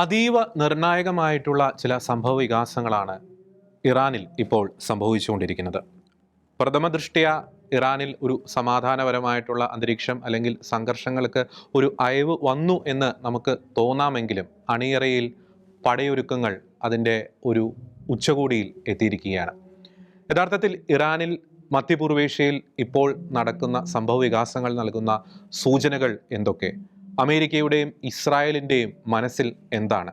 അതീവ നിർണായകമായിട്ടുള്ള ചില സംഭവ വികാസങ്ങളാണ് ഇറാനിൽ ഇപ്പോൾ സംഭവിച്ചുകൊണ്ടിരിക്കുന്നത്. പ്രഥമ ദൃഷ്ട്യാ ഇറാനിൽ ഒരു സമാധാനപരമായിട്ടുള്ള അന്തരീക്ഷം അല്ലെങ്കിൽ സംഘർഷങ്ങൾക്ക് ഒരു അയവ് വന്നു എന്ന് നമുക്ക് തോന്നാമെങ്കിലും അണിയറയിൽ പടയൊരുക്കങ്ങൾ അതിൻ്റെ ഒരു ഉച്ചകോടിയിൽ എത്തിയിരിക്കുകയാണ്. യഥാർത്ഥത്തിൽ ഇറാനിൽ മധ്യപൂർവേഷ്യയിൽ ഇപ്പോൾ നടക്കുന്ന സംഭവ വികാസങ്ങൾ നൽകുന്ന സൂചനകൾ എന്തൊക്കെ? അമേരിക്കയുടെയും ഇസ്രായേലിൻ്റെയും മനസ്സിൽ എന്താണ്?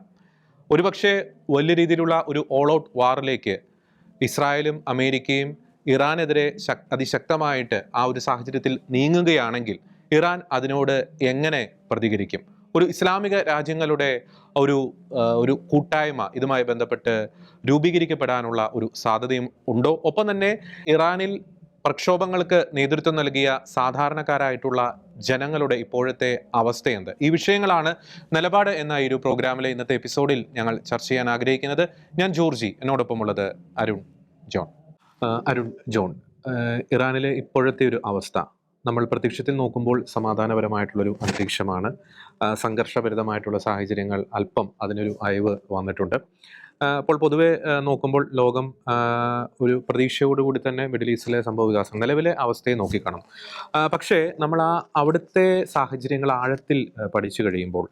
ഒരുപക്ഷെ വലിയ രീതിയിലുള്ള ഒരു ഓൾ ഔട്ട് വാറിലേക്ക് ഇസ്രായേലും അമേരിക്കയും ഇറാനെതിരെ അതിശക്തമായിട്ട് ആ ഒരു സാഹചര്യത്തിൽ നീങ്ങുകയാണെങ്കിൽ ഇറാൻ അതിനോട് എങ്ങനെ പ്രതികരിക്കും? ഒരു ഇസ്ലാമിക രാജ്യങ്ങളുടെ ഒരു ഒരു കൂട്ടായ്മ ഇതുമായി ബന്ധപ്പെട്ട് രൂപീകരിക്കപ്പെടാനുള്ള ഒരു സാധ്യതയും ഉണ്ടോ? ഒപ്പം തന്നെ ഇറാനിൽ പ്രക്ഷോഭങ്ങൾക്ക് നേതൃത്വം നൽകിയ സാധാരണക്കാരായിട്ടുള്ള ജനങ്ങളുടെ ഇപ്പോഴത്തെ അവസ്ഥയെന്ത്? ഈ വിഷയങ്ങളാണ് നിലപാട് എന്ന ഈ ഒരു പ്രോഗ്രാമിലെ ഇന്നത്തെ എപ്പിസോഡിൽ ഞങ്ങൾ ചർച്ച ചെയ്യാൻ ആഗ്രഹിക്കുന്നത്. ഞാൻ ജോർജി, എന്നോടൊപ്പമുള്ളത് അരുൺ ജോൺ. അരുൺ ജോൺ, ഇറാനിലെ ഇപ്പോഴത്തെ ഒരു അവസ്ഥ നമ്മൾ പ്രത്യക്ഷത്തിൽ നോക്കുമ്പോൾ സമാധാനപരമായിട്ടുള്ളൊരു അന്തരീക്ഷമാണ്. സംഘർഷഭരിതമായിട്ടുള്ള സാഹചര്യങ്ങൾ അല്പം അതിനൊരു അയവ് വന്നിട്ടുണ്ട്. അപ്പോൾ പൊതുവെ നോക്കുമ്പോൾ ലോകം ഒരു പ്രതീക്ഷയോടുകൂടി തന്നെ മിഡിൽ ഈസ്റ്റിലെ സംഭവ വികാസം നിലവിലെ അവസ്ഥയെ നോക്കിക്കാണും. പക്ഷേ നമ്മൾ അവിടുത്തെ സാഹചര്യങ്ങൾ ആഴത്തിൽ പഠിച്ചു കഴിയുമ്പോൾ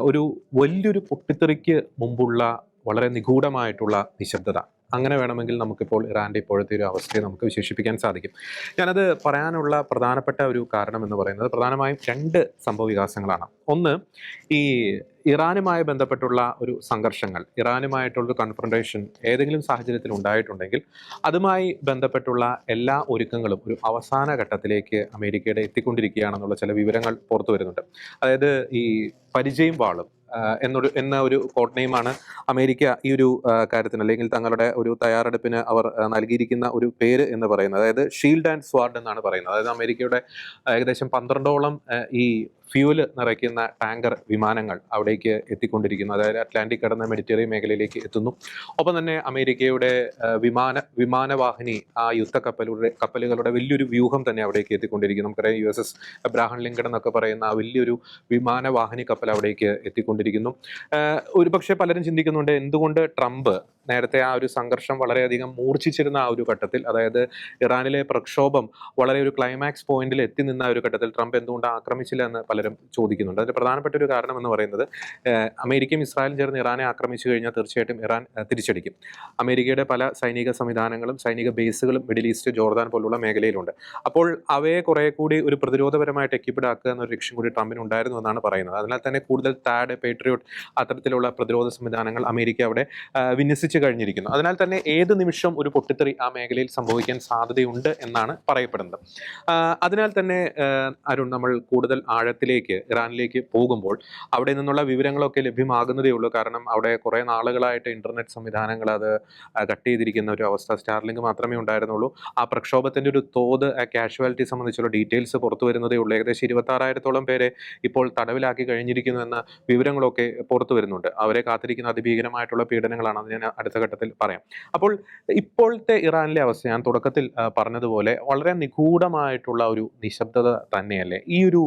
ഒരു വലിയൊരു പൊട്ടിത്തെറിക്ക് മുമ്പുള്ള വളരെ നിഗൂഢമായിട്ടുള്ള നിശബ്ദത, അങ്ങനെ വേണമെങ്കിൽ നമുക്കിപ്പോൾ ഇറാൻ്റെ ഇപ്പോഴത്തെ ഒരു അവസ്ഥയെ നമുക്ക് വിശേഷിപ്പിക്കാൻ സാധിക്കും. ഞാനത് പറയാനുള്ള പ്രധാനപ്പെട്ട ഒരു കാരണം എന്ന് പറയുന്നത് പ്രധാനമായും രണ്ട് സംഭവ വികാസങ്ങളാണ്. ഒന്ന്, ഈ ഇറാനുമായി ബന്ധപ്പെട്ടുള്ള ഒരു സംഘർഷങ്ങൾ, ഇറാനുമായിട്ടുള്ളൊരു കൺഫ്രണ്ടേഷൻ ഏതെങ്കിലും സാഹചര്യത്തിൽ ഉണ്ടായിട്ടുണ്ടെങ്കിൽ അതുമായി ബന്ധപ്പെട്ടുള്ള എല്ലാ ഒരുക്കങ്ങളും ഒരു അവസാന ഘട്ടത്തിലേക്ക് അമേരിക്കയുടെ എത്തിക്കൊണ്ടിരിക്കുകയാണെന്നുള്ള ചില വിവരങ്ങൾ പുറത്തു വരുന്നുണ്ട്. അതായത് ഈ പരിചയം വാളും എന്ന ഒരു കോഡ് നെയിമാണ് അമേരിക്ക ഈ ഒരു കാര്യത്തിന്, അല്ലെങ്കിൽ തങ്ങളുടെ ഒരു തയ്യാറെടുപ്പിന് അവർ നൽകിയിരിക്കുന്ന ഒരു പേര് എന്ന് പറയുന്നത്. അതായത് ഷീൽഡ് ആൻഡ് സ്വാർഡ് എന്നാണ് പറയുന്നത്. അതായത് അമേരിക്കയുടെ ഏകദേശം 12ഓളം ഈ ഫ്യൂവല് നിറയ്ക്കുന്ന ടാങ്കർ വിമാനങ്ങൾ അവിടേക്ക് എത്തിക്കൊണ്ടിരിക്കുന്നു. അതായത് അറ്റ്ലാന്റിക് കടന്ന് മെഡിറ്ററേനിയൻ മേഖലയിലേക്ക് എത്തുന്നു. ഒപ്പം തന്നെ അമേരിക്കയുടെ വിമാനവാഹിനി ആ കപ്പലുകളുടെ വലിയൊരു വ്യൂഹം തന്നെ അവിടേക്ക് എത്തിക്കൊണ്ടിരിക്കുന്നു. നമുക്കറിയാം USS അബ്രഹാം ലിങ്കൺ എന്നൊക്കെ പറയുന്ന ആ വലിയൊരു വിമാനവാഹിനി കപ്പൽ അവിടേക്ക് എത്തിക്കൊണ്ടിരിക്കുന്നു. ഒരുപക്ഷെ പലരും ചിന്തിക്കുന്നുണ്ട്, എന്തുകൊണ്ട് ട്രംപ് നേരത്തെ ആ ഒരു സംഘർഷം വളരെയധികം മൂർച്ഛിച്ചിരുന്ന ആ ഒരു ഘട്ടത്തിൽ, അതായത് ഇറാനിലെ പ്രക്ഷോഭം വളരെ ഒരു ക്ലൈമാക്സ് പോയിന്റിൽ എത്തി നിന്ന ഒരു ഘട്ടത്തിൽ ട്രംപ് എന്തുകൊണ്ട് ആക്രമിച്ചില്ല എന്ന് പലരും ചോദിക്കുന്നുണ്ട്. അതിന്റെ പ്രധാനപ്പെട്ട ഒരു കാരണം എന്ന് പറയുന്നത് അമേരിക്കയും ഇസ്രായേലും ചേർന്ന് ഇറാനെ ആക്രമിച്ചു കഴിഞ്ഞാൽ തീർച്ചയായിട്ടും ഇറാൻ തിരിച്ചടിക്കും. അമേരിക്കയുടെ പല സൈനിക സംവിധാനങ്ങളും സൈനിക ബേസുകളും മിഡിൽ ഈസ്റ്റ്, ജോർദാൻ പോലുള്ള മേഖലയിലുണ്ട്. അപ്പോൾ അവയെ കുറെ കൂടി ഒരു പ്രതിരോധപരമായിട്ട് എക്യുപ്ഡ് ആക്കുക എന്നൊരു ലക്ഷ്യം കൂടി ട്രംപിന് ഉണ്ടായിരുന്നു എന്നാണ് പറയുന്നത്. അതിനാൽ തന്നെ കൂടുതൽ താഡ്, പേട്രിയോട്ട് അത്തരത്തിലുള്ള പ്രതിരോധ സംവിധാനങ്ങൾ അമേരിക്ക അവിടെ വിന്യസിച്ചു കഴിഞ്ഞിരിക്കുന്നു. അതിനാൽ തന്നെ ഏത് നിമിഷം ഒരു പൊട്ടിത്തെറി ആ മേഖലയിൽ സംഭവിക്കാൻ സാധ്യതയുണ്ട് എന്നാണ് പറയപ്പെടുന്നത്. അതിനാൽ തന്നെ അരുൺ, നമ്മൾ കൂടുതൽ ആഴത്തിലേക്ക് ഇറാനിലേക്ക് പോകുമ്പോൾ അവിടെ നിന്നുള്ള വിവരങ്ങളൊക്കെ ലഭ്യമാകുന്നതേ ഉള്ളൂ. കാരണം അവിടെ കുറേ നാളുകളായിട്ട് ഇന്റർനെറ്റ് സംവിധാനങ്ങൾ അത് കട്ട് ചെയ്തിരിക്കുന്ന ഒരു അവസ്ഥ. സ്റ്റാർലിങ്ക് മാത്രമേ ഉണ്ടായിരുന്നുള്ളൂ. ആ പ്രക്ഷോഭത്തിന്റെ ഒരു തോത്, കാഷ്വാലിറ്റി സംബന്ധിച്ചുള്ള ഡീറ്റെയിൽസ് പുറത്തു വരുന്നതേ ഉള്ളൂ. ഏകദേശം 26,000-ഓളം പേരെ ഇപ്പോൾ തടവിലാക്കി കഴിഞ്ഞിരിക്കുന്നു എന്ന വിവരങ്ങളൊക്കെ പുറത്തു വരുന്നുണ്ട്. അവരെ കാത്തിരിക്കുന്ന അതിഭീകരമായിട്ടുള്ള പീഡനങ്ങളാണ്. അത് ഞാൻ അടുത്ത ഘട്ടത്തിൽ പറയാം. അപ്പോൾ ഇപ്പോഴത്തെ ഇറാനിലെ അവസ്ഥ ഞാൻ തുടക്കത്തിൽ പറഞ്ഞതുപോലെ വളരെ നിഗൂഢമായിട്ടുള്ള ഒരു നിശബ്ദത തന്നെയല്ലേ? ഈ ഒരു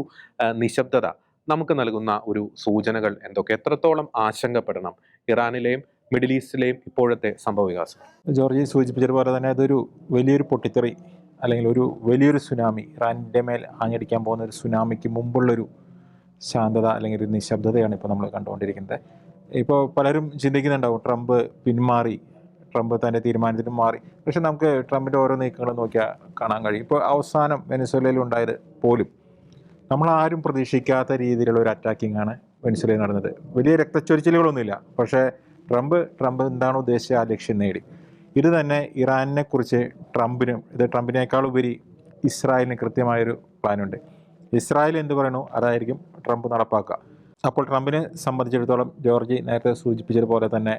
നിശബ്ദത നമുക്ക് നൽകുന്ന ഒരു സൂചനകൾ എന്തൊക്കെ? എത്രത്തോളം ആശങ്കപ്പെടണം ഇറാനിലെയും മിഡിൽ ഈസ്റ്റിലെയും ഇപ്പോഴത്തെ സംഭവ വികാസം? ജോർജി സൂചിപ്പിച്ചതുപോലെ തന്നെ അതൊരു വലിയൊരു പൊട്ടിത്തെറി അല്ലെങ്കിൽ ഒരു വലിയൊരു സുനാമി, ഇറാനിൻ്റെ മേൽ ആഞ്ഞടിക്കാൻ പോകുന്ന ഒരു സുനാമിക്ക് മുമ്പുള്ളൊരു ശാന്തത അല്ലെങ്കിൽ ഒരു നിശബ്ദതയാണ് ഇപ്പോൾ നമ്മൾ കണ്ടുകൊണ്ടിരിക്കുന്നത്. ഇപ്പോൾ പലരും ചിന്തിക്കുന്നുണ്ടാവും, ട്രംപ് പിന്മാറി, ട്രംപ് തൻ്റെ തീരുമാനത്തിന് മാറി. പക്ഷെ നമുക്ക് ട്രംപിൻ്റെ ഓരോ നീക്കങ്ങളും നോക്കിയാൽ കാണാൻ കഴിയും. ഇപ്പോൾ അവസാനം വെനസ്വേലയിൽ ഉണ്ടായത് പോലും നമ്മളാരും പ്രതീക്ഷിക്കാത്ത രീതിയിലുള്ള ഒരു അറ്റാക്കിംഗ് ആണ് വെനസ്വേലയിൽ നടന്നത്. വലിയ രക്തച്ചൊരിച്ചിലുകളൊന്നുമില്ല, പക്ഷേ ട്രംപ് എന്താണ് ഉദ്ദേശിച്ച ആ ലക്ഷ്യം നേടി. ഇത് തന്നെ ഇറാനിനെ കുറിച്ച് ട്രംപിനേക്കാൾ ഉപരി ഇസ്രായേലിന് കൃത്യമായൊരു പ്ലാനുണ്ട്. ഇസ്രായേൽ എന്ത് പറയുന്നു അതായിരിക്കും ട്രംപ് നടപ്പാക്കുക. അപ്പോൾ ട്രംപിനെ സംബന്ധിച്ചിടത്തോളം ജോർജി നേരത്തെ സൂചിപ്പിച്ചതുപോലെ തന്നെ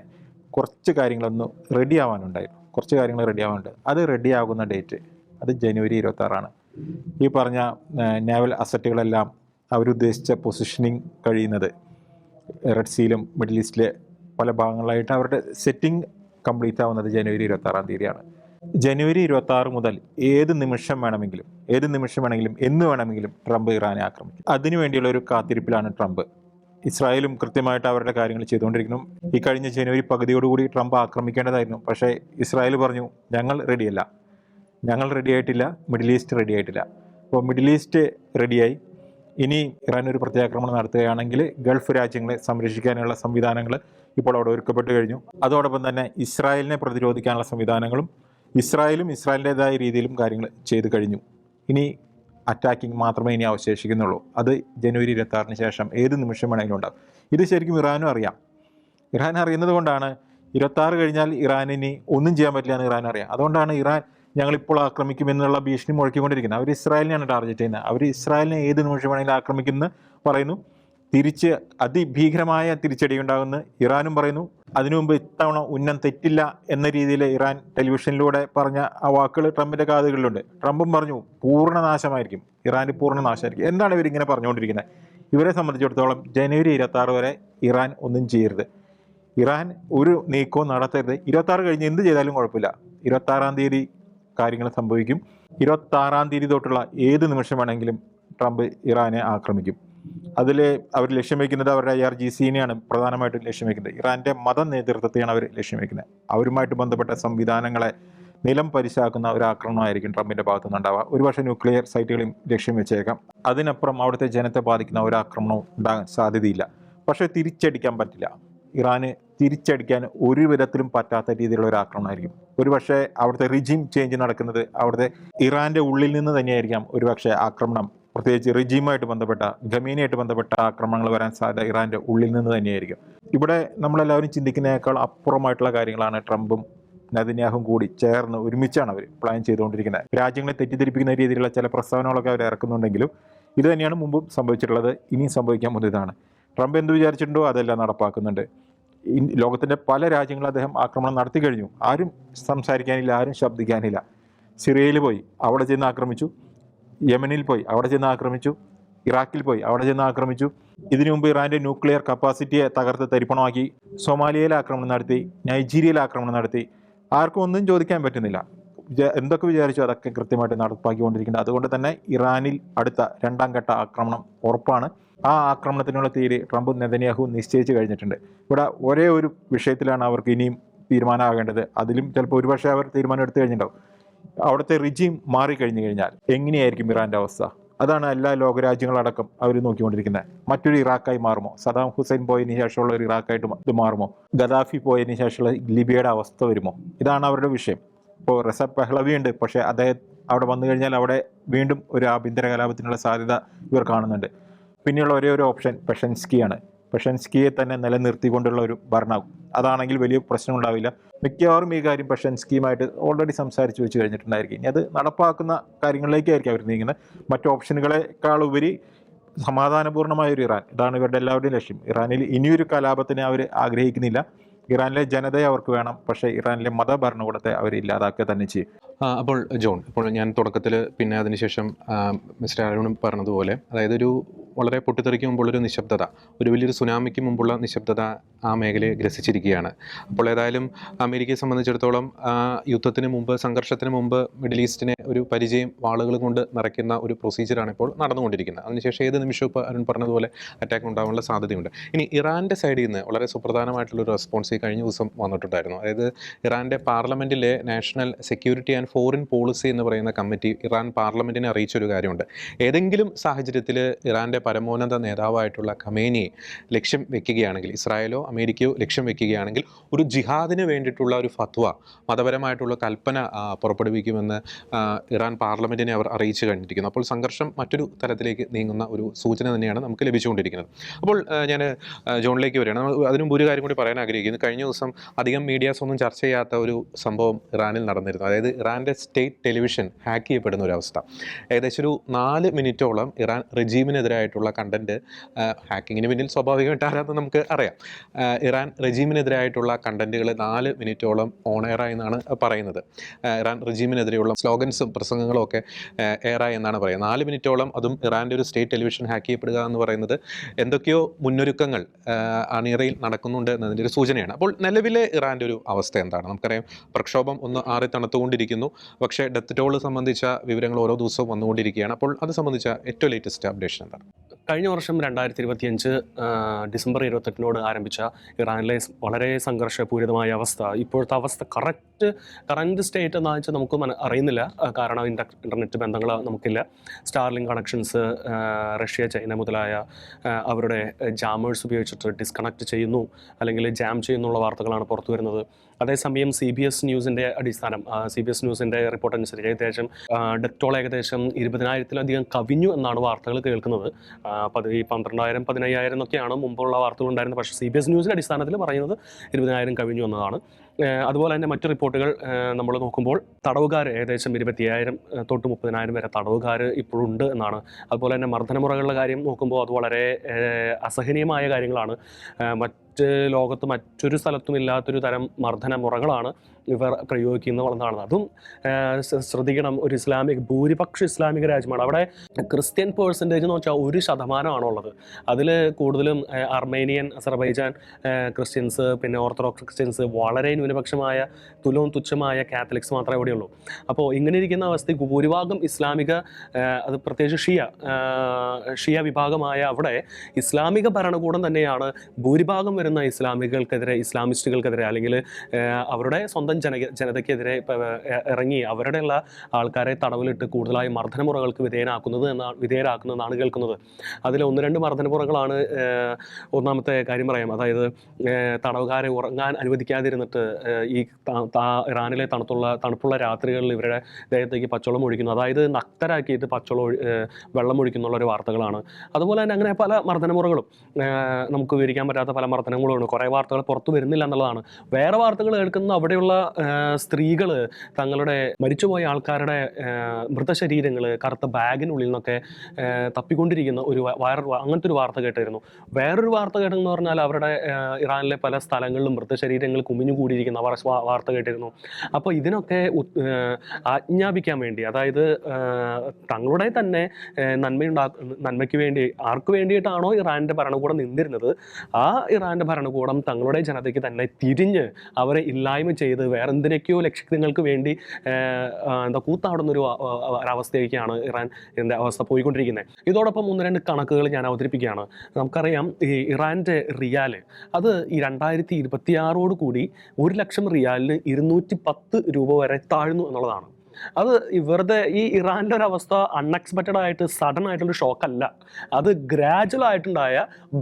കുറച്ച് കാര്യങ്ങളൊന്നും റെഡിയാവാനുണ്ട്. അത് റെഡിയാകുന്ന ഡേറ്റ് അത് ജനുവരി 26 ഈ പറഞ്ഞ നേവൽ അസറ്റുകളെല്ലാം അവരുദ്ദേശിച്ച പൊസിഷനിങ് കഴിയുന്നത് റെഡ് സീലും മിഡിൽ ഈസ്റ്റിലെ പല ഭാഗങ്ങളിലായിട്ട് അവരുടെ സെറ്റിംഗ് കംപ്ലീറ്റ് ആവുന്നത് ജനുവരി 26 ജനുവരി 26 മുതൽ ഏത് നിമിഷം വേണമെങ്കിലും എന്ന് വേണമെങ്കിലും ട്രംപ് ഇറാനെ ആക്രമിക്കും. അതിനുവേണ്ടിയുള്ള ഒരു കാത്തിരിപ്പിലാണ് ട്രംപ്. ഇസ്രായേലും കൃത്യമായിട്ട് അവരുടെ കാര്യങ്ങൾ ചെയ്തുകൊണ്ടിരിക്കുന്നു. ഈ കഴിഞ്ഞ ജനുവരി പകുതിയോടുകൂടി ട്രംപ് ആക്രമിക്കേണ്ടതായിരുന്നു. പക്ഷേ ഇസ്രായേൽ പറഞ്ഞു ഞങ്ങൾ റെഡിയല്ല, ഞങ്ങൾ റെഡി ആയിട്ടില്ല, മിഡിൽ ഈസ്റ്റ് റെഡി ആയിട്ടില്ല. അപ്പോൾ മിഡിൽ ഈസ്റ്റ് റെഡിയായി. ഇനി ഇറാൻ ഒരു പ്രത്യാക്രമണം നടത്തുകയാണെങ്കിൽ ഗൾഫ് രാജ്യങ്ങളെ സംരക്ഷിക്കാനുള്ള സംവിധാനങ്ങൾ ഇപ്പോൾ അവിടെ ഒരുക്കപ്പെട്ട് കഴിഞ്ഞു. അതോടൊപ്പം തന്നെ ഇസ്രായേലിനെ പ്രതിരോധിക്കാനുള്ള സംവിധാനങ്ങളും ഇസ്രായേലും ഇസ്രായേലിൻ്റെതായ രീതിയിലും കാര്യങ്ങൾ ചെയ്തു കഴിഞ്ഞു. ഇനി അറ്റാക്കിംഗ് മാത്രമേ ഇനി അവശേഷിക്കുന്നുള്ളൂ. അത് ജനുവരി 26-ന് ശേഷം ഏത് നിമിഷം വേണമെങ്കിലും ഉണ്ടാകും. ഇത് ശരിക്കും ഇറാനും അറിയാം. ഇറാൻ അറിയുന്നത് കൊണ്ടാണ് 26 കഴിഞ്ഞാൽ ഇറാനിനി ഒന്നും ചെയ്യാൻ പറ്റില്ല എന്ന് ഇറാൻ അറിയാം. അതുകൊണ്ടാണ് ഇറാൻ ഞങ്ങളിപ്പോൾ ആക്രമിക്കുമെന്നുള്ള ഭീഷണി മുഴക്കിക്കൊണ്ടിരിക്കുന്നത്. അവർ ഇസ്രായേലിനെയാണ് ടാർഗറ്റ് ചെയ്യുന്നത്. അവർ ഇസ്രായേലിനെ ഏത് നിമിഷം വേണമെങ്കിലും ആക്രമിക്കുമെന്ന് പറയുന്നു. തിരിച്ച് അതിഭീകരമായ തിരിച്ചടി ഉണ്ടാകുമെന്ന് ഇറാനും പറയുന്നു. അതിനു മുമ്പ് ഇത്തവണ ഉന്നം തെറ്റില്ല എന്ന രീതിയിൽ ഇറാൻ ടെലിവിഷനിലൂടെ പറഞ്ഞ ആ വാക്കുകൾ ട്രംപിൻ്റെ കാതുകളിലുണ്ട്. ട്രംപും പറഞ്ഞു പൂർണ്ണ നാശമായിരിക്കും, ഇറാൻ്റെ പൂർണ്ണ നാശമായിരിക്കും. എന്താണ് ഇവരിങ്ങനെ പറഞ്ഞുകൊണ്ടിരിക്കുന്നത്? ഇവരെ സംബന്ധിച്ചിടത്തോളം ജനുവരി 26 വരെ ഇറാൻ ഒന്നും ചെയ്യരുത്, ഇറാൻ ഒരു നീക്കവും നടത്തരുത്. 26 കഴിഞ്ഞ് എന്ത് ചെയ്താലും കുഴപ്പമില്ല. 26-ാം തീയതി കാര്യങ്ങൾ സംഭവിക്കും. 26-ാം തീയതി തൊട്ടുള്ള ഏത് നിമിഷം വേണമെങ്കിലും ട്രംപ് ഇറാനെ ആക്രമിക്കും. അതിൽ അവർ ലക്ഷ്യം വയ്ക്കുന്നത് അവരുടെ IRGC-നെയാണ് പ്രധാനമായിട്ടും ലക്ഷ്യം വയ്ക്കുന്നത്. ഇറാൻ്റെ മത നേതൃത്വത്തെയാണ് അവർ ലക്ഷ്യം വയ്ക്കുന്നത്. അവരുമായിട്ട് ബന്ധപ്പെട്ട സംവിധാനങ്ങളെ നിലം പരിശാക്കുന്ന ഒരു ആക്രമണമായിരിക്കും ട്രംപിൻ്റെ ഭാഗത്തു നിന്നുണ്ടാവുക. ഒരുപക്ഷെ ന്യൂക്ലിയർ സൈറ്റുകളെയും ലക്ഷ്യം വെച്ചേക്കാം. അതിനപ്പുറം അവിടുത്തെ ജനത്തെ ബാധിക്കുന്ന ഒരു ആക്രമണവും ഉണ്ടാകാൻ സാധ്യതയില്ല. പക്ഷേ തിരിച്ചടിക്കാൻ പറ്റില്ല. ഇറാന് തിരിച്ചടിക്കാൻ ഒരു വിധത്തിലും പറ്റാത്ത രീതിയിലുള്ള ഒരു ആക്രമണമായിരിക്കും. ഒരുപക്ഷെ അവിടുത്തെ റിജീം ചേഞ്ച് നടക്കുന്നത് അവിടുത്തെ ഇറാൻ്റെ ഉള്ളിൽ നിന്ന് തന്നെയായിരിക്കാം. ഒരുപക്ഷെ ആക്രമണം, പ്രത്യേകിച്ച് റിജീമുമായിട്ട് ബന്ധപ്പെട്ട, ഖമീനിയായിട്ട് ബന്ധപ്പെട്ട ആക്രമണങ്ങൾ വരാൻ സാധ്യത ഇറാൻ്റെ ഉള്ളിൽ നിന്ന് തന്നെയായിരിക്കും. ഇവിടെ നമ്മളെല്ലാവരും ചിന്തിക്കുന്നതിനേക്കാൾ അപ്പുറമായിട്ടുള്ള കാര്യങ്ങളാണ് ട്രംപും നെതന്യാഹും കൂടി ചേർന്ന് ഒരുമിച്ചാണ് അവർ പ്ലാൻ ചെയ്തുകൊണ്ടിരിക്കുന്നത്. രാജ്യങ്ങളെ തെറ്റിദ്ധരിപ്പിക്കുന്ന രീതിയിലുള്ള ചില പ്രസ്താവനകളൊക്കെ അവർ ഇറക്കുന്നുണ്ടെങ്കിലും ഇത് തന്നെയാണ് മുമ്പും സംഭവിച്ചിട്ടുള്ളത്, ഇനിയും സംഭവിക്കാൻ പോകുന്നതാണ്. ട്രംപ് എന്ത് വിചാരിച്ചിട്ടുണ്ടോ അതെല്ലാം നടപ്പാക്കുന്നുണ്ട്. ലോകത്തിൻ്റെ പല രാജ്യങ്ങളും അദ്ദേഹം ആക്രമണം നടത്തി കഴിഞ്ഞു. ആരും സംസാരിക്കാനില്ല, ആരും ശബ്ദിക്കാനില്ല. സിറിയയിൽ പോയി അവിടെ ചെന്ന് ആക്രമിച്ചു, യമനിൽ പോയി അവിടെ ചെന്ന് ആക്രമിച്ചു, ഇറാഖിൽ പോയി അവിടെ ചെന്ന് ആക്രമിച്ചു. ഇതിനു മുമ്പ് ഇറാൻ്റെ ന്യൂക്ലിയർ കപ്പാസിറ്റിയെ തകർത്ത് തരിപ്പണമാക്കി. സൊമാലിയയിൽ ആക്രമണം നടത്തി, നൈജീരിയയിൽ ആക്രമണം നടത്തി. ആർക്കും ഒന്നും ചോദിക്കാൻ പറ്റുന്നില്ല. എന്തൊക്കെ വിചാരിച്ചു അതൊക്കെ കൃത്യമായിട്ട് നടപ്പാക്കിക്കൊണ്ടിരിക്കുന്നത്. അതുകൊണ്ട് തന്നെ ഇറാനിൽ അടുത്ത 2ാം ഘട്ട ആക്രമണം ഉറപ്പാണ്. ആ ആക്രമണത്തിനുള്ള തീയതി ട്രംപ് നെതന്യാഹു നിശ്ചയിച്ച് കഴിഞ്ഞിട്ടുണ്ട്. ഇവിടെ ഒരേ ഒരു വിഷയത്തിലാണ് അവർക്ക് ഇനിയും തീരുമാനമാകേണ്ടത്. അതിലും ചിലപ്പോൾ ഒരുപക്ഷെ അവർ തീരുമാനം എടുത്തു കഴിഞ്ഞിട്ടുണ്ടാവും. അവിടുത്തെ റിജീം മാറിക്കഴിഞ്ഞു കഴിഞ്ഞാൽ എങ്ങനെയായിരിക്കും ഇറാൻ്റെ അവസ്ഥ? അതാണ് എല്ലാ ലോകരാജ്യങ്ങളടക്കം അവർ നോക്കിക്കൊണ്ടിരിക്കുന്നത്. മറ്റൊരു ഇറാഖായി മാറുമോ? സദാം ഹുസൈൻ പോയതിന് ശേഷമുള്ള ഒരു ഇറാഖായിട്ട് ഇത് മാറുമോ? ഗദാഫി പോയതിന് ശേഷമുള്ള ലിബിയയുടെ അവസ്ഥ വരുമോ? ഇതാണ് അവരുടെ വിഷയം. ഇപ്പോൾ റസബ് പെഹ്ലവി ഉണ്ട്, പക്ഷേ അദ്ദേഹം അവിടെ വന്നു കഴിഞ്ഞാൽ അവിടെ വീണ്ടും ഒരു ആഭ്യന്തര കലാപത്തിനുള്ള സാധ്യത ഇവർ കാണുന്നുണ്ട്. പിന്നെയുള്ള ഒരേ ഒരു ഓപ്ഷൻ പെഷൻസ്കിയാണ്. പെഷൻസ്കിയെ തന്നെ നിലനിർത്തിക്കൊണ്ടുള്ള ഒരു ഭരണം. അതാണെങ്കിൽ വലിയ പ്രശ്നം ഉണ്ടാവില്ല. മിക്കവാറും ഈ കാര്യം പെഷൻസ്കിയുമായിട്ട് ഓൾറെഡി സംസാരിച്ച് വെച്ച് കഴിഞ്ഞിട്ടുണ്ടായിരിക്കും. ഇനി അത് നടപ്പാക്കുന്ന കാര്യങ്ങളിലേക്കായിരിക്കും അവർ നീങ്ങുന്നത്. മറ്റു ഓപ്ഷനുകളെക്കാളുപരി സമാധാനപൂർണ്ണമായ ഒരു ഇറാൻ, ഇതാണ് ഇവരുടെ എല്ലാവരുടെയും ലക്ഷ്യം. ഇറാനിൽ ഇനിയൊരു കലാപത്തിനെ അവർ ആഗ്രഹിക്കുന്നില്ല. ഇറാനിലെ ജനതയെ അവർക്ക് വേണം, പക്ഷേ ഇറാനിലെ മതഭരണകൂടത്തെ അവർ ഇല്ലാതാക്കുക തന്നെ ചെയ്യും. അപ്പോൾ ജോൺ, ഇപ്പോൾ ഞാൻ തുടക്കത്തിൽ പിന്നെ അതിനുശേഷം മിസ്റ്റർ അരുണും പറഞ്ഞതുപോലെ, അതായത് ഒരു വളരെ പൊട്ടിത്തെറിക്ക് മുമ്പുള്ളൊരു നിശബ്ദത, ഒരു വലിയൊരു സുനാമിക്ക് മുമ്പുള്ള നിശബ്ദത ആ മേഖലയെ ഗ്രസിച്ചിരിക്കുകയാണ്. അപ്പോൾ ഏതായാലും അമേരിക്കയെ സംബന്ധിച്ചിടത്തോളം യുദ്ധത്തിന് മുമ്പ്, സംഘർഷത്തിന് മുമ്പ് മിഡിൽ ഈസ്റ്റിനെ ഒരു പരിചയം വാളുകൾ കൊണ്ട് നിറയ്ക്കുന്ന ഒരു പ്രൊസീജിയറാണ് ഇപ്പോൾ നടന്നുകൊണ്ടിരിക്കുന്നത്. അതിനുശേഷം ഏത് നിമിഷവും ഇപ്പോൾ അരുൺ പറഞ്ഞതുപോലെ അറ്റാക്ക് ഉണ്ടാകാനുള്ള സാധ്യതയുണ്ട്. ഇനി ഇറാൻ്റെ സൈഡിൽ നിന്ന് വളരെ സുപ്രധാനമായിട്ടുള്ളൊരു റെസ്പോൺസ് ഈ കഴിഞ്ഞ ദിവസം വന്നിട്ടുണ്ടായിരുന്നു. അതായത് ഇറാൻ്റെ പാർലമെൻറ്റിലെ national security and foreign policy എന്ന് പറയുന്ന കമ്മിറ്റി ഇറാൻ പാർലമെൻറ്റിനെ അറിയിച്ചൊരു കാര്യമുണ്ട്. ഏതെങ്കിലും സാഹചര്യത്തിൽ ഇറാൻ്റെ പരമോന്നത നേതാവായിട്ടുള്ള ഖമേനിയെ ലക്ഷ്യം വെക്കുകയാണെങ്കിൽ, ഇസ്രായേലോ അമേരിക്കയോ ലക്ഷ്യം വെക്കുകയാണെങ്കിൽ ഒരു ജിഹാദിന് വേണ്ടിയിട്ടുള്ള ഒരു ഫത്വ, മതപരമായിട്ടുള്ള കൽപ്പന പുറപ്പെടുവിക്കുമെന്ന് ഇറാൻ പാർലമെൻറ്റിനെ അവർ അറിയിച്ചു കഴിഞ്ഞിരിക്കുന്നു. അപ്പോൾ സംഘർഷം മറ്റൊരു തലത്തിലേക്ക് നീങ്ങുന്ന ഒരു സൂചന തന്നെയാണ് നമുക്ക് ലഭിച്ചുകൊണ്ടിരിക്കുന്നത്. അപ്പോൾ ഞാൻ ജോണിലേക്ക് വരികയാണ്. അതിനു മുമ്പ് ഒരു കാര്യം കൂടി പറയാൻ ആഗ്രഹിക്കുന്നു. കഴിഞ്ഞ ദിവസം അധികം മീഡിയാസ് ഒന്നും ചർച്ച ചെയ്യാത്ത ഒരു സംഭവം ഇറാനിൽ നടന്നിരുന്നു. അതായത് ഇറാൻ്റെ സ്റ്റേറ്റ് ടെലിവിഷൻ ഹാക്ക് ചെയ്യപ്പെടുന്ന ഒരു അവസ്ഥ. ഏകദേശം ഒരു 4 മിനിറ്റോളം ഇറാൻ റെജീമിനെതിരായിട്ടുള്ള കണ്ടന്റ്, ഹാക്കിങ്ങിന് പിന്നിൽ സ്വാഭാവികമായിട്ട് ആരാന്ന് നമുക്ക് അറിയാം, ഇറാൻ റെജീമിനെതിരായിട്ടുള്ള കണ്ടന്റുകൾ 4 മിനിറ്റോളം ഓൺ എയറായി എന്നാണ് പറയുന്നത്. ഇറാൻ റെജീമിനെതിരെയുള്ള സ്ലോഗൻസും പ്രസംഗങ്ങളും ഒക്കെ എയറായി എന്നാണ് പറയുന്നത്. 4 മിനിറ്റോളം, അതും ഇറാൻ്റെ ഒരു സ്റ്റേറ്റ് ടെലിവിഷൻ ഹാക്ക് ചെയ്യപ്പെടുക എന്ന് പറയുന്നത് എന്തൊക്കെയോ മുന്നൊരുക്കങ്ങൾ അണിയറയിൽ നടക്കുന്നുണ്ട് എന്നതിൻ്റെ ഒരു സൂചനയാണ്. അപ്പോൾ നിലവിലെ ഇറാൻ്റെ ഒരു അവസ്ഥ എന്താണ്? നമുക്കറിയാം, പ്രക്ഷോഭം ഒന്ന് ആറി തണുത്തുകൊണ്ടിരിക്കുന്നു. പക്ഷേ ഡെത്ത് ടോൾ സംബന്ധിച്ച വിവരങ്ങൾ ഓരോ ദിവസവും വന്നുകൊണ്ടിരിക്കുകയാണ്. അപ്പോൾ അത് സംബന്ധിച്ച ഏറ്റവും ലേറ്റസ്റ്റ് അപ്ഡേഷൻ എന്താണ്? കഴിഞ്ഞ വർഷം 2025 ഡിസംബർ 28 ആരംഭിച്ച ഇറാനിലെ വളരെ സംഘർഷപൂരിതമായ അവസ്ഥ, ഇപ്പോഴത്തെ അവസ്ഥ കറൻറ്റ് സ്റ്റേറ്റ് എന്ന് വെച്ചാൽ നമുക്ക് അറിയുന്നില്ല. കാരണം ഇൻ്റർനെറ്റ് ബന്ധങ്ങൾ നമുക്കില്ല. സ്റ്റാർലിങ്ക് കണക്ഷൻസ് റഷ്യ, ചൈന മുതലായ അവരുടെ ജാമേഴ്സ് ഉപയോഗിച്ചിട്ട് ഡിസ്കണക്ട് ചെയ്യുന്നു അല്ലെങ്കിൽ ജാം ചെയ്യുന്നുള്ള വാർത്തകളാണ് പുറത്തു വരുന്നത്. അതേസമയം CBS ന്യൂസിൻ്റെ CBS ന്യൂസിൻ്റെ റിപ്പോർട്ട് അനുസരിച്ച് ഏകദേശം ഡെത്ത് ടോൾ ഏകദേശം 20,000-ലധികം കവിഞ്ഞു എന്നാണ് വാർത്തകൾ കേൾക്കുന്നത്. ഈ 12,000, 15,000 എന്നൊക്കെയാണ് മുമ്പുള്ള വാർത്തകൾ ഉണ്ടായിരുന്നത്. പക്ഷേ CBS ന്യൂസിൻ്റെ അടിസ്ഥാനത്തിൽ പറയുന്നത് 20,000 കവിഞ്ഞു എന്നതാണ്. അതുപോലെ തന്നെ മറ്റു റിപ്പോർട്ടുകൾ നമ്മൾ നോക്കുമ്പോൾ തടവുകാർ ഏകദേശം 25,000 തൊട്ട് 30,000 വരെ തടവുകാർ ഇപ്പോഴുണ്ട് എന്നാണ്. അതുപോലെ തന്നെ മർദ്ദനമുറകളുടെ കാര്യം നോക്കുമ്പോൾ അത് വളരെ അസഹനീയമായ കാര്യങ്ങളാണ്. ലോകത്ത് മറ്റൊരു സ്ഥലത്തും ഇല്ലാത്തൊരു തരം മർദ്ദനമുറകളാണ് ഇവർ പ്രയോഗിക്കുന്നതാണ്. അതും ശ്രദ്ധിക്കണം, ഒരു ഭൂരിപക്ഷ ഇസ്ലാമിക രാജ്യമാണ്. അവിടെ ക്രിസ്ത്യൻ പേഴ്സൻറ്റേജ് എന്ന് വെച്ചാൽ 1% ഉള്ളത്. അതിൽ കൂടുതലും അർമേനിയൻ, അസർബൈജാൻ ക്രിസ്ത്യൻസ്, പിന്നെ ഓർത്തഡോക്സ് ക്രിസ്ത്യൻസ്, വളരെ ന്യൂനപക്ഷമായ തുച്ഛമായ കാത്തലിക്സ് മാത്രമേ ഇവിടെയുള്ളൂ. അപ്പോൾ ഇങ്ങനെ ഇരിക്കുന്ന അവസ്ഥയ്ക്ക് ഭൂരിഭാഗം ഇസ്ലാമിക, അത് പ്രത്യേകിച്ച് ഷിയ വിഭാഗമായ അവിടെ ഇസ്ലാമിക ഭരണകൂടം തന്നെയാണ് ഭൂരിഭാഗം വരുന്ന ഇസ്ലാമിസ്റ്റുകൾക്കെതിരെ അല്ലെങ്കിൽ അവരുടെ സ്വന്തം ജനതയ്ക്കെതിരെ ഇറങ്ങി അവരുടെയുള്ള ആൾക്കാരെ തടവിലിട്ട് കൂടുതലായി മർദ്ദനമുറകൾക്ക് വിധേയരാക്കുന്നതെന്നാണ് കേൾക്കുന്നത്. അതിൽ 1-2 മർദ്ദനമുറകളാണ്. ഒന്നാമത്തെ കാര്യം പറയാം, അതായത് തടവുകാരെ ഉറങ്ങാൻ അനുവദിക്കാതിരുന്നിട്ട് ഈ ഇറാനിലെ തണുപ്പുള്ള രാത്രികളിൽ ഇവരുടെ ദേഹത്തേക്ക് പച്ചവെള്ളം ഒഴിക്കുന്നു, അതായത് നക്തരാക്കിയിട്ട് വെള്ളം ഒഴിക്കുന്നുള്ള ഒരു വാർത്തകളാണ്. അതുപോലെ തന്നെ അങ്ങനെ പല മർദ്ദനമുറകളും നമുക്ക് വിവരിക്കാൻ പറ്റാത്ത പല മർദ്ദനങ്ങളുമാണ്. കുറേ വാർത്തകൾ പുറത്തു വരുന്നില്ല എന്നുള്ളതാണ്. വേറെ വാർത്തകൾ കേൾക്കുന്ന അവിടെയുള്ള സ്ത്രീകൾ തങ്ങളുടെ മരിച്ചുപോയ ആൾക്കാരുടെ മൃതശരീരങ്ങൾ കറുത്ത ബാഗിനുള്ളിൽ നിന്നൊക്കെ തപ്പിക്കൊണ്ടിരിക്കുന്ന അങ്ങനത്തെ ഒരു വാർത്ത കേട്ടിരുന്നു. വേറൊരു വാർത്ത കേട്ടെന്ന് പറഞ്ഞാൽ അവരുടെ ഇറാനിലെ പല സ്ഥലങ്ങളിലും മൃതശരീരങ്ങൾ കുമിഞ്ഞുകൂടിയിരിക്കുന്ന വാർത്ത കേട്ടിരുന്നു. അപ്പോൾ ഇതിനൊക്കെ ആജ്ഞാപിക്കാൻ വേണ്ടി, അതായത് തങ്ങളുടെ തന്നെ നന്മയ്ക്ക് വേണ്ടി, ആർക്ക് വേണ്ടിയിട്ടാണോ ഇറാൻ്റെ ഭരണകൂടം നിന്നിരുന്നത്, ആ ഇറാൻ്റെ ഭരണകൂടം തങ്ങളുടെ ജനതയ്ക്ക് തന്നെ തിരിഞ്ഞ് അവരെ ഇല്ലായ്മ ചെയ്ത് വേറെന്തിനൊക്കെയോ ലക്ഷ്യങ്ങൾക്ക് വേണ്ടി കൂത്താടുന്നൊരു ഒരവസ്ഥയിലേക്കാണ് ഇറാൻ്റെ അവസ്ഥ പോയിക്കൊണ്ടിരിക്കുന്നത്. ഇതോടൊപ്പം 1-2 കണക്കുകൾ ഞാൻ അവതരിപ്പിക്കുകയാണ്. നമുക്കറിയാം, ഈ ഇറാൻ്റെ റിയാല് അത് ഈ 2026 കൂടി 1 ലക്ഷം റിയാലിന് 210 രൂപ വരെ താഴ്ന്നു എന്നുള്ളതാണ്. അത് വെറുതെ ഈ ഇറാൻ്റെ ഒരു അവസ്ഥ അൺഎക്സ്പെക്റ്റഡ് ആയിട്ട് സഡൻ ആയിട്ടുള്ള ഷോക്കല്ല, അത് ഗ്രാജുവൽ ആയിട്ടുണ്ടായ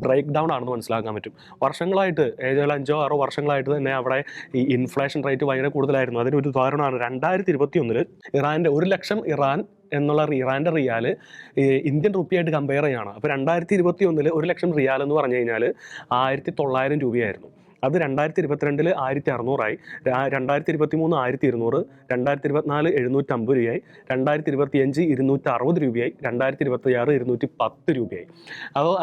ബ്രേക്ക് ഡൗൺ ആണെന്ന് മനസ്സിലാക്കാൻ പറ്റും. വർഷങ്ങളായിട്ട് 5-6 വർഷങ്ങളായിട്ട് തന്നെ അവിടെ ഈ ഇൻഫ്ലേഷൻ റേറ്റ് ഭയങ്കര കൂടുതലായിരുന്നു. അതിനൊരു ഉദാഹരണമാണ് 2021 ഇറാൻ്റെ 1 ലക്ഷം ഇറാൻ്റെ റിയാൽ ഇന്ത്യൻ റുപ്പിയായിട്ട് കമ്പയർ ചെയ്യുകയാണ്. അപ്പോൾ 2021 1 ലക്ഷം റിയാൽ എന്ന് പറഞ്ഞു കഴിഞ്ഞാൽ 1,900 രൂപയായിരുന്നു. അത് 2022 1,600 ആയി, 2023 1,200, 2024 750 രൂപയായി, 2025 260 രൂപയായി, 2026 210 രൂപയായി.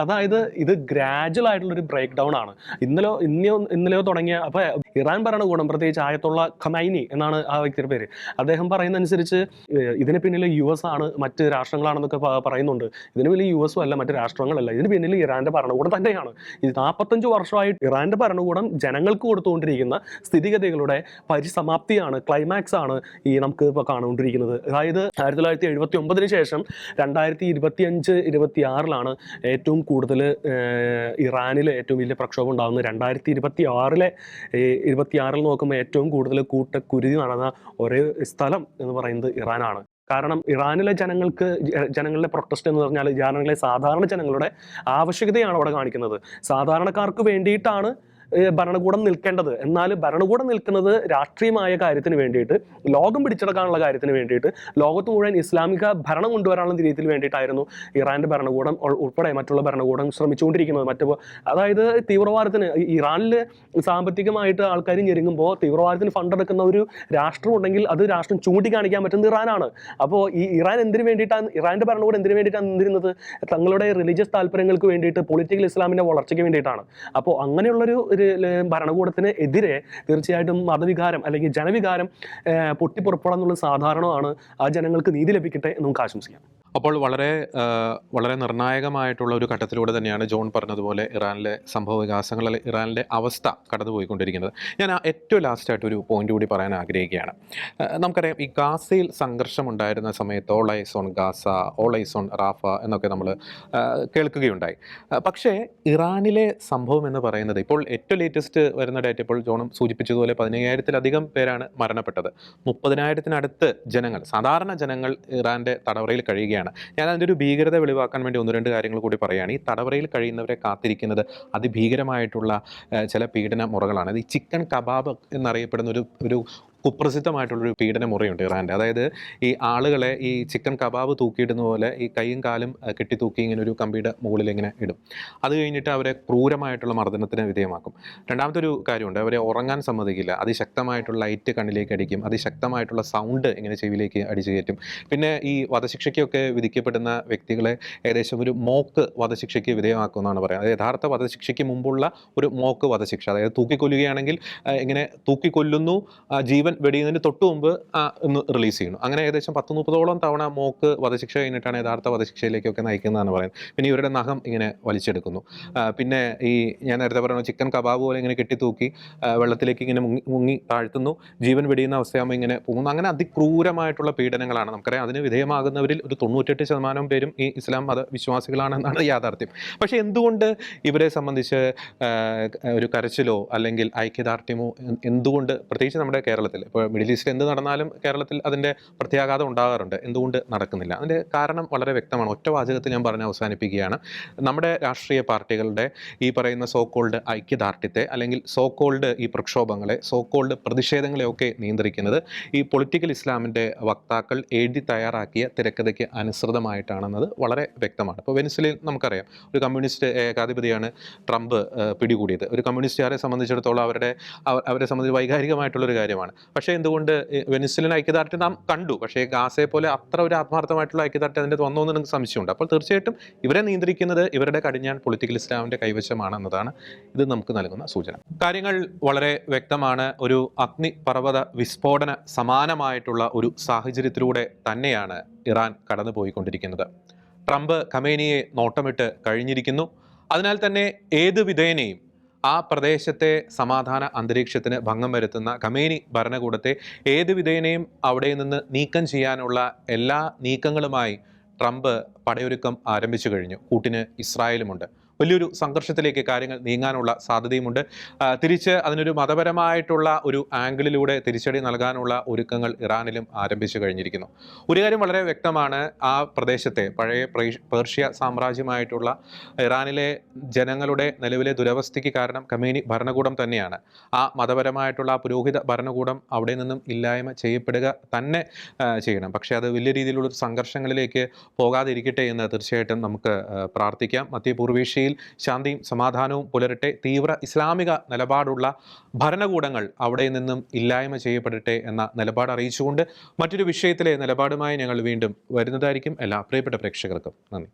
അതായത് ഇത് ഗ്രാജുവൽ ആയിട്ടുള്ളൊരു ബ്രേക്ക് ഡൗൺ ആണ്. ഇന്നലെയോ തുടങ്ങിയ. അപ്പോൾ ഇറാൻ ഭരണകൂടം, പ്രത്യേകിച്ച് ആയത്തുള്ള ഖമൈനി എന്നാണ് ആ വ്യക്തിയുടെ പേര്, അദ്ദേഹം പറയുന്ന അനുസരിച്ച് ഇതിന് പിന്നിൽ US ആണ്, മറ്റ് രാഷ്ട്രങ്ങളാണെന്നൊക്കെ പറയുന്നുണ്ട്. ഇതിന് പിന്നിൽ US അല്ല, മറ്റ് രാഷ്ട്രങ്ങളല്ല, ഇതിന് പിന്നിൽ ഇറാൻ്റെ ഭരണകൂടം തന്നെയാണ്. ഇത് 45 വർഷമായിട്ട് ഇറാൻ്റെ ഭരണകൂടം ജനങ്ങൾക്ക് കൊടുത്തുകൊണ്ടിരിക്കുന്ന സ്ഥിതിഗതികളുടെ പരിസമാപ്തിയാണ്, ക്ലൈമാക്സ് ആണ് ഈ നമുക്ക് ഇപ്പോൾ കാണുകൊണ്ടിരിക്കുന്നത്. അതായത് 1979 ശേഷം 2025-26 ഏറ്റവും കൂടുതൽ ഇറാനിൽ ഏറ്റവും വലിയ പ്രക്ഷോഭം ഉണ്ടാകുന്നത്. 2026 നോക്കുമ്പോൾ ഏറ്റവും കൂടുതൽ കൂട്ടക്കുരുതി നടന്ന ഒരേ സ്ഥലം എന്ന് പറയുന്നത് ഇറാനാണ്. കാരണം ഇറാനിലെ ജനങ്ങളുടെ പ്രൊട്ടസ്റ്റ് എന്ന് പറഞ്ഞാൽ സാധാരണ ജനങ്ങളുടെ ആവശ്യകതയാണ് അവിടെ കാണിക്കുന്നത്. സാധാരണക്കാർക്ക് വേണ്ടിയിട്ടാണ് ഭരണകൂടം നിൽക്കേണ്ടത്. എന്നാൽ ഭരണകൂടം നിൽക്കുന്നത് രാഷ്ട്രീയമായ കാര്യത്തിന് വേണ്ടിയിട്ട്, ലോകം പിടിച്ചെടുക്കാനുള്ള കാര്യത്തിന് വേണ്ടിയിട്ട്, ലോകത്ത് മുഴുവൻ ഇസ്ലാമിക ഭരണം കൊണ്ടുവരാനുള്ള രീതിയിൽ വേണ്ടിയിട്ടായിരുന്നു ഇറാൻ്റെ ഭരണകൂടം ഉൾപ്പെടെ മറ്റുള്ള ഭരണകൂടം ശ്രമിച്ചുകൊണ്ടിരിക്കുന്നത്. അതായത് തീവ്രവാദത്തിന് ഇറാനിൽ സാമ്പത്തികമായിട്ട് ആൾക്കാർ ഞെരുങ്ങുമ്പോൾ തീവ്രവാദത്തിന് ഫണ്ട് എടുക്കുന്ന ഒരു രാഷ്ട്രം ഉണ്ടെങ്കിൽ അത് രാഷ്ട്രം ചൂണ്ടിക്കാണിക്കാൻ പറ്റുന്നത് ഇറാനാണ്. അപ്പോൾ ഈ ഇറാൻ്റെ ഭരണകൂടം എന്തിനു വേണ്ടിയിട്ടാണ് നിന്നിരുന്നത്? തങ്ങളുടെ റിലീജിയസ് താല്പര്യങ്ങൾക്ക് വേണ്ടിയിട്ട്, പൊളിറ്റിക്കൽ ഇസ്ലാമിൻ്റെ വളർച്ചയ്ക്ക് വേണ്ടിയിട്ടാണ്. അപ്പോൾ അങ്ങനെയുള്ളൊരു ഭരണകൂടത്തിന് എതിരെ തീർച്ചയായിട്ടും മതവികാരം അല്ലെങ്കിൽ ജനവികാരം പൊട്ടിപ്പുറപ്പെടാന്നുള്ളത് സാധാരണമാണ്. ആ ജനങ്ങൾക്ക് നീതി ലഭിക്കട്ടെ എന്ന് നമുക്ക് ആശംസിക്കാം. അപ്പോൾ വളരെ നിർണായകമായിട്ടുള്ള ഒരു ഘട്ടത്തിലൂടെ തന്നെയാണ് ജോൺ പറഞ്ഞതുപോലെ ഇറാനിലെ സംഭവ വികാസങ്ങൾ, അല്ലെങ്കിൽ ഇറാനിലെ അവസ്ഥ കടന്നുപോയിക്കൊണ്ടിരിക്കുന്നത്. ഞാൻ ഏറ്റവും ലാസ്റ്റായിട്ട് ഒരു പോയിന്റ് കൂടി പറയാൻ ആഗ്രഹിക്കുകയാണ്. നമുക്കറിയാം, ഈ ഗാസയിൽ സംഘർഷമുണ്ടായിരുന്ന സമയത്ത് all eyes on Gaza, all eyes on Rafah എന്നൊക്കെ നമ്മൾ കേൾക്കുകയുണ്ടായി. പക്ഷേ ഇറാനിലെ സംഭവം എന്ന് പറയുന്നത് ഇപ്പോൾ ഏറ്റവും ലേറ്റസ്റ്റ് വരുന്ന ഡേറ്റ, ഇപ്പോൾ ജോണും സൂചിപ്പിച്ചതുപോലെ 15,000-ലധികം പേരാണ് മരണപ്പെട്ടത്. 30,000-നടുത്ത് ജനങ്ങൾ, സാധാരണ ജനങ്ങൾ ഇറാൻ്റെ തടവറയിൽ കഴിയുകയാണ്. ഞാൻ അതിൻ്റെ ഒരു ഭീകരത വെളിവാക്കാൻ വേണ്ടി 1-2 കാര്യങ്ങൾ കൂടി പറയുകയാണ്. ഈ തടവറയിൽ കഴിയുന്നവരെ കാത്തിരിക്കുന്നത് അതിഭീകരമായിട്ടുള്ള ചില പീഡന മുറകളാണ്. അത് ഈ ചിക്കൻ കബാബ് എന്നറിയപ്പെടുന്ന ഒരു കുപ്രസിദ്ധമായിട്ടുള്ളൊരു പീഡന മുറയുണ്ട് ഇറാൻ്റെ. അതായത് ഈ ആളുകളെ ഈ ചിക്കൻ കബാബ് തൂക്കിയിടുന്ന പോലെ ഈ കൈയും കാലും കെട്ടി തൂക്കി ഇങ്ങനെ ഒരു കമ്പിയുടെ മുകളിൽ ഇങ്ങനെ ഇടും. അത് കഴിഞ്ഞിട്ട് അവരെ ക്രൂരമായിട്ടുള്ള മർദ്ദനത്തിന് വിധേയമാക്കും. രണ്ടാമത്തെ ഒരു കാര്യമുണ്ട്, അവരെ ഉറങ്ങാൻ സമ്മതിക്കില്ല. അതിശക്തമായിട്ടുള്ള ലൈറ്റ് കണ്ണിലേക്ക് അടിക്കും, അതിശക്തമായിട്ടുള്ള സൗണ്ട് ഇങ്ങനെ ചെവിയിലേക്ക് അടിച്ചു കയറ്റും. പിന്നെ ഈ വധശിക്ഷയ്ക്കൊക്കെ വിധിക്കപ്പെടുന്ന വ്യക്തികളെ ഏകദേശം ഒരു മോക്ക് വധശിക്ഷയ്ക്ക് വിധേയമാക്കുമെന്നാണ് പറയുന്നത്. അതായത് യഥാർത്ഥ വധശിക്ഷയ്ക്ക് മുമ്പുള്ള ഒരു മോക്ക് വധശിക്ഷ. അതായത് തൂക്കിക്കൊല്ലുകയാണെങ്കിൽ ഇങ്ങനെ തൂക്കിക്കൊല്ലുന്നു, ജീവൻ വെടിയുന്നതിന് തൊട്ട് മുമ്പ് ഒന്ന് റിലീസ് ചെയ്യുന്നു. അങ്ങനെ ഏകദേശം 10-30ഓളം തവണ മോക്ക് വധശിക്ഷ കഴിഞ്ഞിട്ടാണ് യഥാർത്ഥ വധശിക്ഷയിലേക്കൊക്കെ നയിക്കുന്നതെന്ന് പറയുന്നത്. പിന്നെ ഇവരുടെ നഖം ഇങ്ങനെ വലിച്ചെടുക്കുന്നു. പിന്നെ ഈ ഞാൻ നേരത്തെ പറയുന്ന ചിക്കൻ കബാബ് പോലെ ഇങ്ങനെ കെട്ടിത്തൂക്കി വെള്ളത്തിലേക്ക് ഇങ്ങനെ മുങ്ങി താഴ്ത്തുന്നു, ജീവൻ വെടിയുന്ന അവസ്ഥയാകുമ്പോൾ ഇങ്ങനെ പോകുന്നു. അങ്ങനെ അതിക്രൂരമായിട്ടുള്ള പീഡനങ്ങളാണ്. നമുക്കറിയാം, അതിന് വിധേയമാകുന്നവരിൽ ഒരു 98% പേരും ഈ ഇസ്ലാം മത വിശ്വാസികളാണെന്നാണ് യാഥാർത്ഥ്യം. പക്ഷേ എന്തുകൊണ്ട് ഇവരെ സംബന്ധിച്ച് ഒരു കരച്ചിലോ അല്ലെങ്കിൽ ഐക്യദാർഢ്യമോ എന്തുകൊണ്ട്, പ്രത്യേകിച്ച് നമ്മുടെ കേരളത്തിൽ, ഇപ്പോൾ മിഡിൽ ഈസ്റ്റിൽ എന്ത് നടന്നാലും കേരളത്തിൽ അതിൻ്റെ പ്രത്യാഘാതം ഉണ്ടാകാറുണ്ട്, എന്തുകൊണ്ട് നടക്കുന്നില്ല? അതിൻ്റെ കാരണം വളരെ വ്യക്തമാണ്. ഒറ്റ വാചകത്തിൽ ഞാൻ പറഞ്ഞ് അവസാനിപ്പിക്കുകയാണ്. നമ്മുടെ രാഷ്ട്രീയ പാർട്ടികളുടെ ഈ പറയുന്ന സോക്കോൾഡ് ഐക്യദാർഢ്യത്തെ, അല്ലെങ്കിൽ സോക്കോൾഡ് ഈ പ്രക്ഷോഭങ്ങളെ, സോക്കോൾഡ് പ്രതിഷേധങ്ങളെയൊക്കെ നിയന്ത്രിക്കുന്നത് ഈ പൊളിറ്റിക്കൽ ഇസ്ലാമിൻ്റെ വക്താക്കൾ എഴുതി തയ്യാറാക്കിയ തിരക്കഥയ്ക്ക് അനുസൃതമായിട്ടാണെന്നത് വളരെ വ്യക്തമാണ്. ഇപ്പോൾ വെനിസ്വലയിൽ നമുക്കറിയാം, ഒരു കമ്മ്യൂണിസ്റ്റ് ഏകാധിപതിയാണ് ട്രംപ് പിടികൂടിയത്. ഒരു കമ്മ്യൂണിസ്റ്റുകാരെ സംബന്ധിച്ചിടത്തോളം അവരെ സംബന്ധിച്ച് വൈകാരികമായിട്ടുള്ളൊരു കാര്യമാണ്. പക്ഷേ എന്തുകൊണ്ട് വെനിസ്വലൻ ഐക്യദാർഢ്യം നാം കണ്ടു, പക്ഷേ ഗാസയെ പോലെ അത്ര ഒരു ആത്മാർത്ഥമായിട്ടുള്ള ഐക്യദാർഢ്യം അതിൻ്റെ വന്നോ എന്ന് നിങ്ങൾക്ക് സംശയമുണ്ട്. അപ്പോൾ തീർച്ചയായിട്ടും ഇവരെ നിയന്ത്രിക്കുന്നത് ഇവരുടെ കടിഞ്ഞാൺ പൊളിറ്റിക്കൽ ഇസ്ലാമിൻ്റെ കൈവശമാണെന്നതാണ് ഇത് നമുക്ക് നൽകുന്ന സൂചന. കാര്യങ്ങൾ വളരെ വ്യക്തമാണ്. ഒരു അഗ്നിപർവ്വത വിസ്ഫോടന സമാനമായിട്ടുള്ള ഒരു സാഹചര്യത്തിലൂടെ തന്നെയാണ് ഇറാൻ കടന്നുപോയിക്കൊണ്ടിരിക്കുന്നത്. ട്രംപ് ഖമേനിയെ നോട്ടമിട്ട് കഴിഞ്ഞിരിക്കുന്നു. അതിനാൽ തന്നെ ഏത് വിധേനയും ആ പ്രദേശത്തെ സമാധാന അന്തരീക്ഷത്തിന് ഭംഗം വരുത്തുന്ന ഖമേനി ഭരണകൂടത്തെ ഏത് വിധേനയും അവിടെ നിന്ന് നീക്കം ചെയ്യാനുള്ള എല്ലാ നീക്കങ്ങളുമായി ട്രംപ് പടയൊരുക്കം ആരംഭിച്ചു കഴിഞ്ഞു. കൂട്ടിന് ഇസ്രായേലുമുണ്ട്. വലിയൊരു സംഘർഷത്തിലേക്ക് കാര്യങ്ങൾ നീങ്ങാനുള്ള സാധ്യതയുമുണ്ട്. തിരിച്ച് അതിനൊരു മതപരമായിട്ടുള്ള ഒരു ആംഗിളിലൂടെ തിരിച്ചടി നൽകാനുള്ള ഒരുക്കങ്ങൾ ഇറാനിലും ആരംഭിച്ചു കഴിഞ്ഞിരിക്കുന്നു. ഒരു കാര്യം വളരെ വ്യക്തമാണ്, ആ പ്രദേശത്തെ പഴയ പേർഷ്യ സാമ്രാജ്യമായിട്ടുള്ള ഇറാനിലെ ജനങ്ങളുടെ നിലവിലെ ദുരവസ്ഥയ്ക്ക് കാരണം ഖമേനി ഭരണകൂടം തന്നെയാണ്. ആ മതപരമായിട്ടുള്ള ആ പുരോഹിത ഭരണകൂടം അവിടെ നിന്നും ഇല്ലായ്മ ചെയ്യപ്പെടുക തന്നെ ചെയ്യണം. പക്ഷേ അത് വലിയ രീതിയിലുള്ള സംഘർഷങ്ങളിലേക്ക് പോകാതിരിക്കട്ടെ എന്ന് തീർച്ചയായിട്ടും നമുക്ക് പ്രാർത്ഥിക്കാം. മധ്യപൂർവേഷ്യയിൽ ശാന്തിയും സമാധാനവും പുലരട്ടെ. തീവ്ര ഇസ്ലാമിക നിലപാടുള്ള ഭരണകൂടങ്ങൾ അവിടെ നിന്നും ഇല്ലായ്മ ചെയ്യപ്പെടട്ടെ എന്ന നിലപാട് അറിയിച്ചുകൊണ്ട് മറ്റൊരു വിഷയത്തിലെ നിലപാടുമായി ഞങ്ങൾ വീണ്ടും വരുന്നതായിരിക്കും. എല്ലാ പ്രിയപ്പെട്ട പ്രേക്ഷകർക്കും നന്ദി.